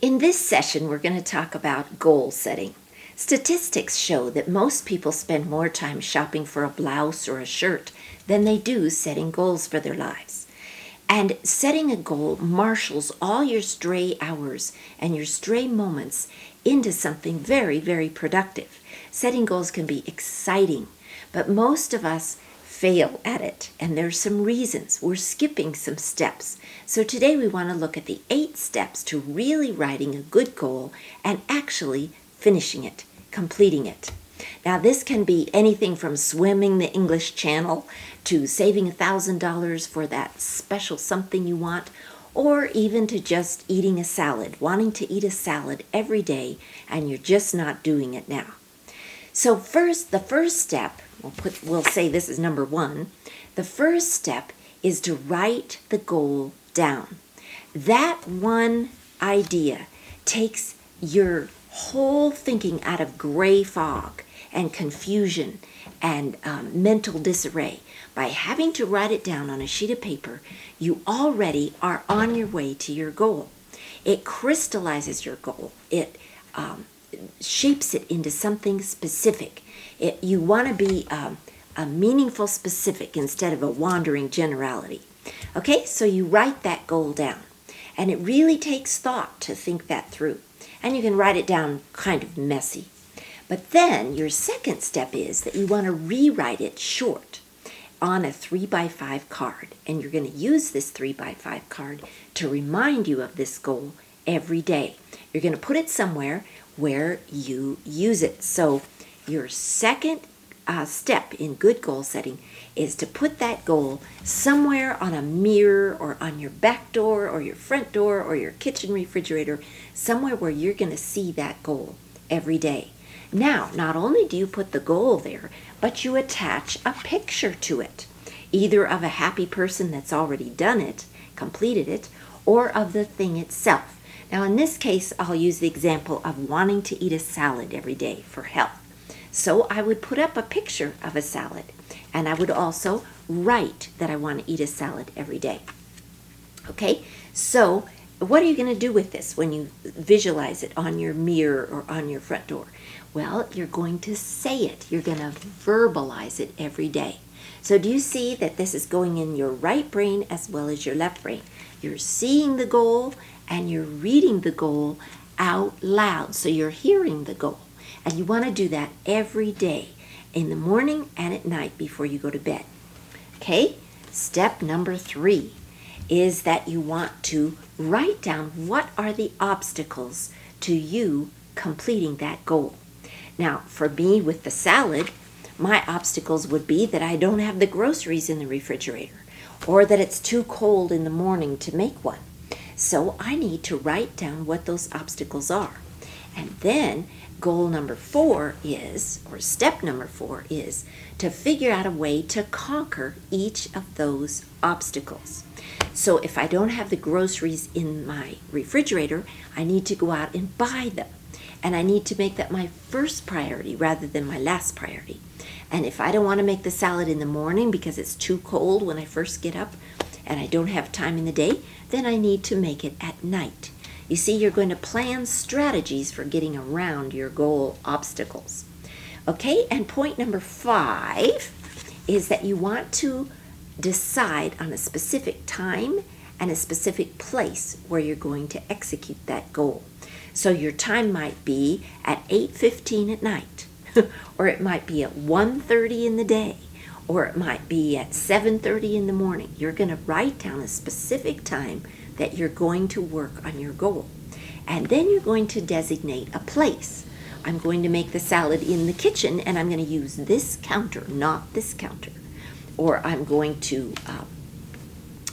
In this session, we're going to talk about goal setting. Statistics show that most people spend more time shopping for a blouse or a shirt than they do setting goals for their lives. And setting a goal marshals all your stray hours and your stray moments into something very, very productive. Setting goals can be exciting, but most of us fail at it, and there's some reasons. We're skipping some steps. So today we want to look at the 8 steps to really writing a good goal and actually finishing it, completing it. Now this can be anything from swimming the English Channel to saving $1,000 for that special something you want, or even to just eating a salad, wanting to eat a salad every day and you're just not doing it now. So the first step, we'll say this is number 1. The first step is to write the goal down. That one idea takes your whole thinking out of gray fog and confusion and mental disarray. By having to write it down on a sheet of paper, you already are on your way to your goal. It crystallizes your goal. It shapes it into something specific. You want to be a meaningful specific instead of a wandering generality. Okay, so you write that goal down. And it really takes thought to think that through. And you can write it down kind of messy. But then your second step is that you want to rewrite it short on a 3x5 card. And you're going to use this 3x5 card to remind you of this goal every day. You're going to put it somewhere where you use it. So your second step in good goal setting is to put that goal somewhere on a mirror or on your back door or your front door or your kitchen refrigerator, somewhere where you're going to see that goal every day. Now, not only do you put the goal there, but you attach a picture to it, either of a happy person that's already done it, completed it, or of the thing itself. Now, in this case, I'll use the example of wanting to eat a salad every day for health. So I would put up a picture of a salad, and I would also write that I want to eat a salad every day. Okay, so what are you going to do with this when you visualize it on your mirror or on your front door? Well, you're going to say it. You're going to verbalize it every day. So do you see that this is going in your right brain as well as your left brain? You're seeing the goal and you're reading the goal out loud. So you're hearing the goal. And you want to do that every day, in the morning and at night before you go to bed. Okay? Step number 3 is that you want to write down what are the obstacles to you completing that goal. Now, for me with the salad, my obstacles would be that I don't have the groceries in the refrigerator, or that it's too cold in the morning to make one. So I need to write down what those obstacles are. And then goal number 4 is, or step number 4 is, to figure out a way to conquer each of those obstacles. So if I don't have the groceries in my refrigerator, I need to go out and buy them. And I need to make that my first priority rather than my last priority. And if I don't want to make the salad in the morning because it's too cold when I first get up and I don't have time in the day, then I need to make it at night. You see, you're going to plan strategies for getting around your goal obstacles. Okay, and point number 5 is that you want to decide on a specific time and a specific place where you're going to execute that goal. So your time might be at 8:15 at night, or it might be at 1:30 in the day, or it might be at 7:30 in the morning. You're going to write down a specific time that you're going to work on your goal. And then you're going to designate a place. I'm going to make the salad in the kitchen, and I'm going to use this counter, not this counter. Or I'm going to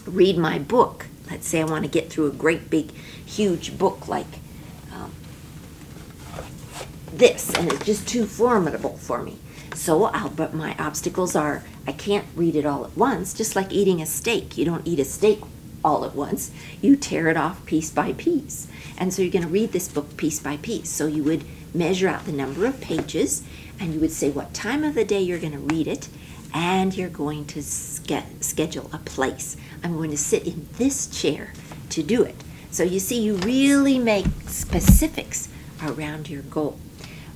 read my book. Let's say I want to get through a great big huge book like this, and it's just too formidable for me. But my obstacles are I can't read it all at once, just like eating a steak. You don't eat a steak all at once. You tear it off piece by piece. And so you're going to read this book piece by piece. So you would measure out the number of pages, and you would say what time of the day you're going to read it, and you're going to schedule a place. I'm going to sit in this chair to do it. So you see, you really make specifics around your goal.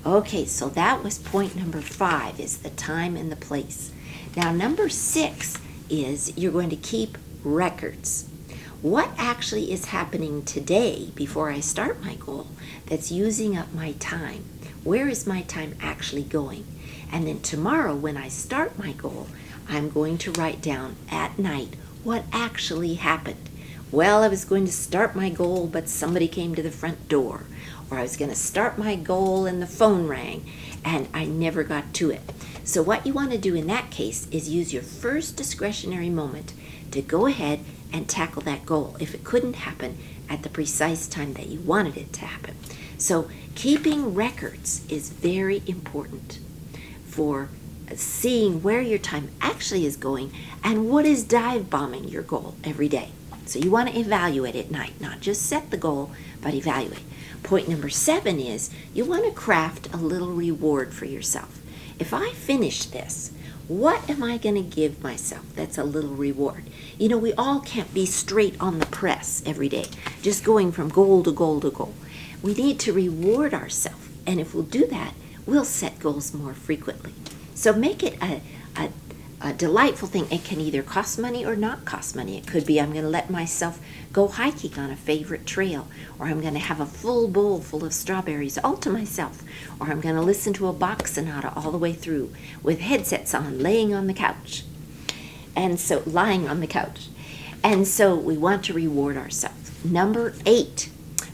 Okay, so that was point number 5, is the time and the place. Now number 6 is you're going to keep records. What actually is happening today before I start my goal that's using up my time? Where is my time actually going? And then tomorrow when I start my goal, I'm going to write down at night what actually happened. Well, I was going to start my goal, but somebody came to the front door. Or I was going to start my goal and the phone rang, and I never got to it. So what you want to do in that case is use your first discretionary moment to go ahead and tackle that goal if it couldn't happen at the precise time that you wanted it to happen. So keeping records is very important for seeing where your time actually is going and what is dive bombing your goal every day. So you want to evaluate at night, not just set the goal, but evaluate. Point number 7 is you want to craft a little reward for yourself. If I finish this, what am I going to give myself that's a little reward? You know, we all can't be straight on the press every day, just going from goal to goal to goal. We need to reward ourselves, and if we'll do that, we'll set goals more frequently. So make it a delightful thing. It can either cost money or not cost money. It could be I'm going to let myself go hiking on a favorite trail, or I'm going to have a full bowl full of strawberries all to myself, or I'm going to listen to a Bach sonata all the way through with headsets on, laying on the couch. And so lying on the couch. And so we want to reward ourselves. Number 8,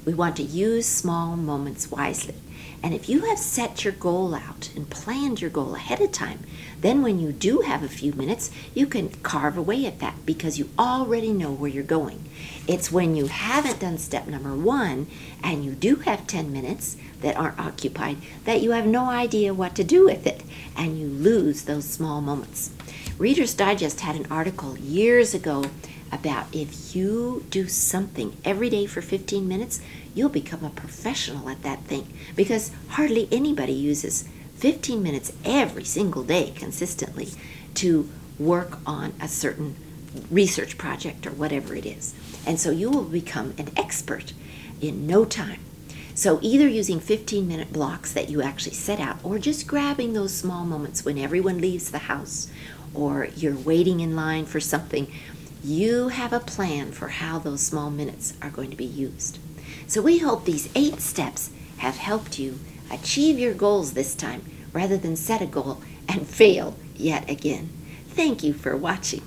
we want to use small moments wisely. And if you have set your goal out and planned your goal ahead of time, then when you do have a few minutes, you can carve away at that because you already know where you're going. It's when you haven't done step number 1 and you do have 10 minutes that aren't occupied that you have no idea what to do with it, and you lose those small moments. Reader's Digest had an article years ago about if you do something every day for 15 minutes, you'll become a professional at that thing, because hardly anybody uses 15 minutes every single day consistently to work on a certain research project or whatever it is. And so you will become an expert in no time. So either using 15-minute blocks that you actually set out, or just grabbing those small moments when everyone leaves the house or you're waiting in line for something, you have a plan for how those small minutes are going to be used. So we hope these 8 steps have helped you achieve your goals this time rather than set a goal and fail yet again. Thank you for watching.